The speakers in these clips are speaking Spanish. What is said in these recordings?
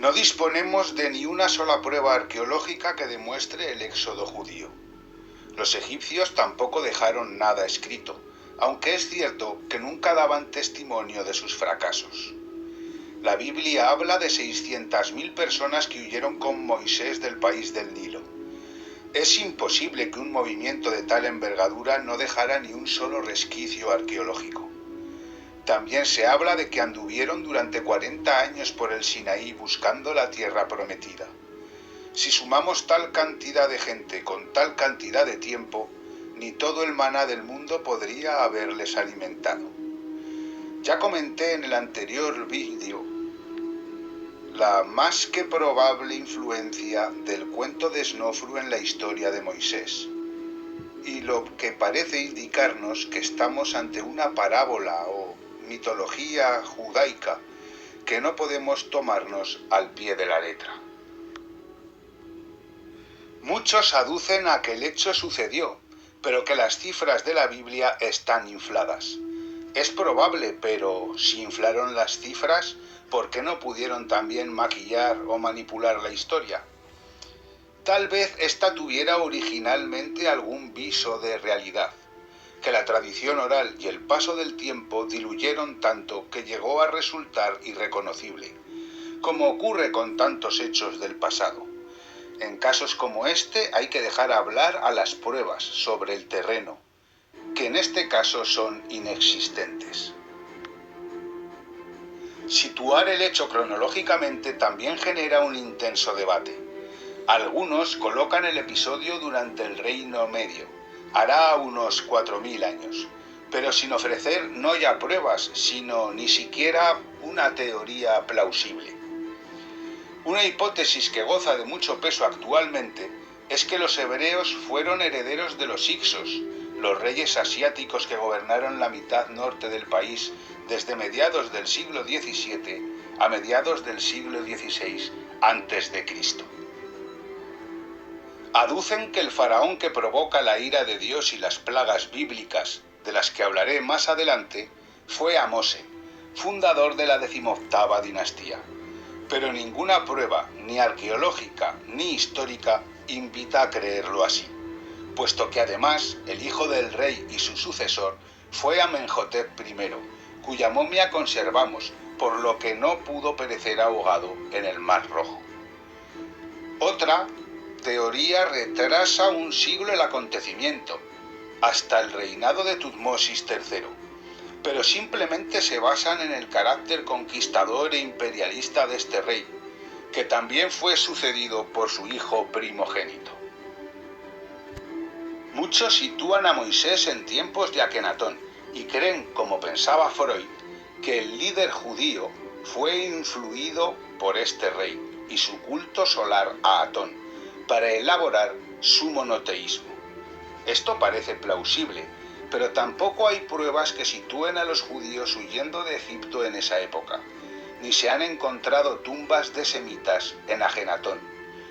No disponemos de ni una sola prueba arqueológica que demuestre el éxodo judío. Los egipcios tampoco dejaron nada escrito, aunque es cierto que nunca daban testimonio de sus fracasos. La Biblia habla de 600.000 personas que huyeron con Moisés del país del Nilo. Es imposible que un movimiento de tal envergadura no dejara ni un solo resquicio arqueológico. También se habla de que anduvieron durante 40 años por el Sinaí buscando la tierra prometida. Si sumamos tal cantidad de gente con tal cantidad de tiempo, ni todo el maná del mundo podría haberles alimentado. Ya comenté en el anterior vídeo la más que probable influencia del cuento de Snofru en la historia de Moisés, y lo que parece indicarnos que estamos ante una parábola o mitología judaica que no podemos tomarnos al pie de la letra. Muchos aducen a que el hecho sucedió, pero que las cifras de la Biblia están infladas. Es probable, pero si inflaron las cifras, ¿por qué no pudieron también maquillar o manipular la historia? Tal vez esta tuviera originalmente algún viso de realidad, que la tradición oral y el paso del tiempo diluyeron tanto que llegó a resultar irreconocible, como ocurre con tantos hechos del pasado. En casos como este hay que dejar hablar a las pruebas sobre el terreno, que en este caso son inexistentes. Situar el hecho cronológicamente también genera un intenso debate. Algunos colocan el episodio durante el Reino Medio, hará unos 4000 años, pero sin ofrecer no ya pruebas, sino ni siquiera una teoría plausible. Una hipótesis que goza de mucho peso actualmente es que los hebreos fueron herederos de los hicsos, los reyes asiáticos que gobernaron la mitad norte del país desde mediados del siglo XVII a mediados del siglo XVI a.C. Aducen que el faraón que provoca la ira de Dios y las plagas bíblicas, de las que hablaré más adelante, fue Amose, fundador de la 18ª dinastía. Pero ninguna prueba, ni arqueológica ni histórica, invita a creerlo así, puesto que además el hijo del rey y su sucesor fue Amenhotep I, cuya momia conservamos, por lo que no pudo perecer ahogado en el Mar Rojo. Otra teoría retrasa un siglo el acontecimiento, hasta el reinado de Tutmosis III, pero simplemente se basan en el carácter conquistador e imperialista de este rey, que también fue sucedido por su hijo primogénito. Muchos sitúan a Moisés en tiempos de Akenatón y creen, como pensaba Freud, que el líder judío fue influido por este rey y su culto solar a Atón para elaborar su monoteísmo. Esto parece plausible, pero tampoco hay pruebas que sitúen a los judíos huyendo de Egipto en esa época, ni se han encontrado tumbas de semitas en Akenatón,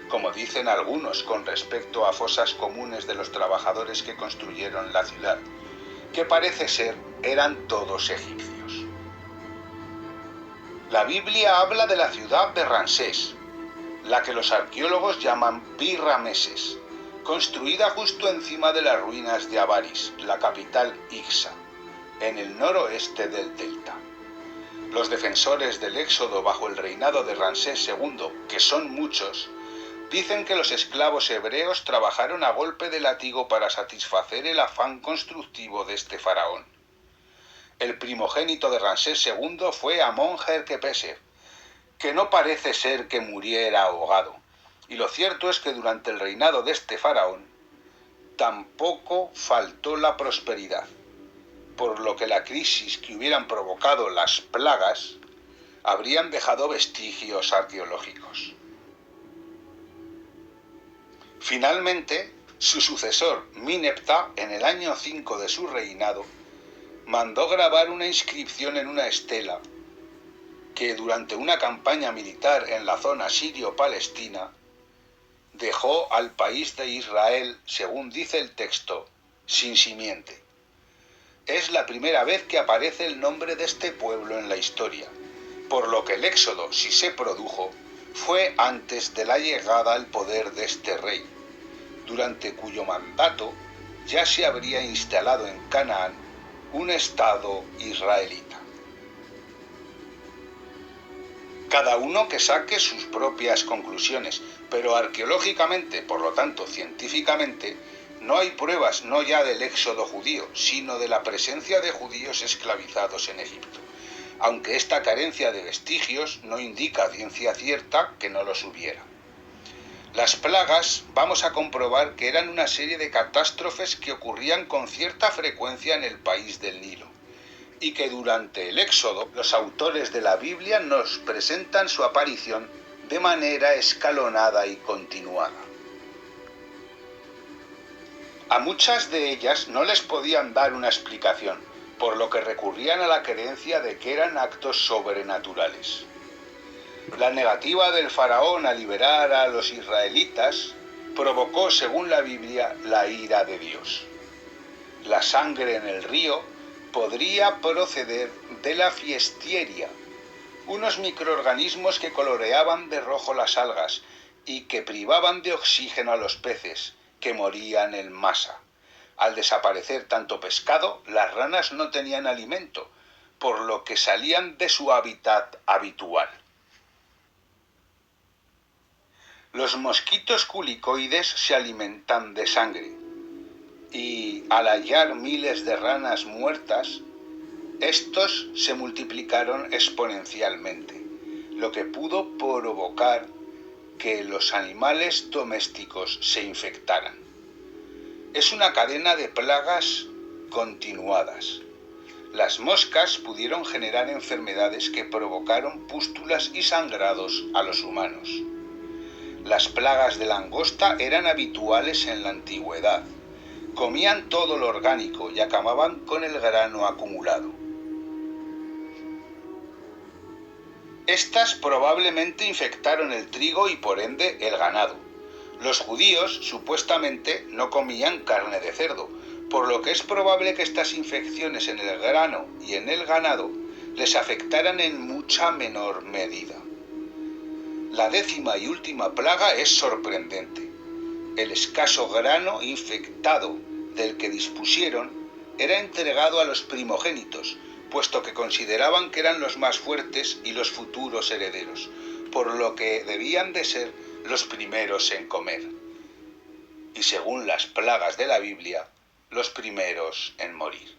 como dicen algunos con respecto a fosas comunes de los trabajadores que construyeron la ciudad, que parece ser eran todos egipcios. La Biblia habla de la ciudad de Ramsés, la que los arqueólogos llaman Pi-Rameses, construida justo encima de las ruinas de Avaris, la capital Ixta, en el noroeste del delta. Los defensores del éxodo bajo el reinado de Ramsés II, que son muchos, dicen que los esclavos hebreos trabajaron a golpe de látigo para satisfacer el afán constructivo de este faraón. El primogénito de Ramsés II fue Amon-Herkepesef, que no parece ser que muriera ahogado, y lo cierto es que durante el reinado de este faraón tampoco faltó la prosperidad, por lo que la crisis que hubieran provocado las plagas habrían dejado vestigios arqueológicos. Finalmente, su sucesor, Minepta, en el año 5 de su reinado, mandó grabar una inscripción en una estela que durante una campaña militar en la zona sirio-palestina dejó al país de Israel, según dice el texto, sin simiente. Es la primera vez que aparece el nombre de este pueblo en la historia, por lo que el éxodo, si se produjo, fue antes de la llegada al poder de este rey, durante cuyo mandato ya se habría instalado en Canaán un estado israelita. Cada uno que saque sus propias conclusiones, pero arqueológicamente, por lo tanto científicamente, no hay pruebas no ya del éxodo judío, sino de la presencia de judíos esclavizados en Egipto, aunque esta carencia de vestigios no indica a ciencia cierta que no los hubiera. Las plagas vamos a comprobar que eran una serie de catástrofes que ocurrían con cierta frecuencia en el país del Nilo, y que durante el éxodo los autores de la Biblia nos presentan su aparición de manera escalonada y continuada. A muchas de ellas no les podían dar una explicación, por lo que recurrían a la creencia de que eran actos sobrenaturales. La negativa del faraón a liberar a los israelitas provocó, según la Biblia, la ira de Dios. La sangre en el río podría proceder de la fiestieria, unos microorganismos que coloreaban de rojo las algas y que privaban de oxígeno a los peces, que morían en masa. Al desaparecer tanto pescado, las ranas no tenían alimento, por lo que salían de su hábitat habitual. Los mosquitos culicoides se alimentan de sangre, y al hallar miles de ranas muertas, estos se multiplicaron exponencialmente, lo que pudo provocar que los animales domésticos se infectaran. Es una cadena de plagas continuadas. Las moscas pudieron generar enfermedades que provocaron pústulas y sangrados a los humanos. Las plagas de langosta eran habituales en la antigüedad. Comían todo lo orgánico y acababan con el grano acumulado. Estas probablemente infectaron el trigo y por ende el ganado. Los judíos supuestamente no comían carne de cerdo, por lo que es probable que estas infecciones en el grano y en el ganado les afectaran en mucha menor medida. La 10ª y última plaga es sorprendente. El escaso grano infectado del que dispusieron era entregado a los primogénitos, puesto que consideraban que eran los más fuertes y los futuros herederos, por lo que debían de ser los primeros en comer. Y según las plagas de la Biblia, los primeros en morir.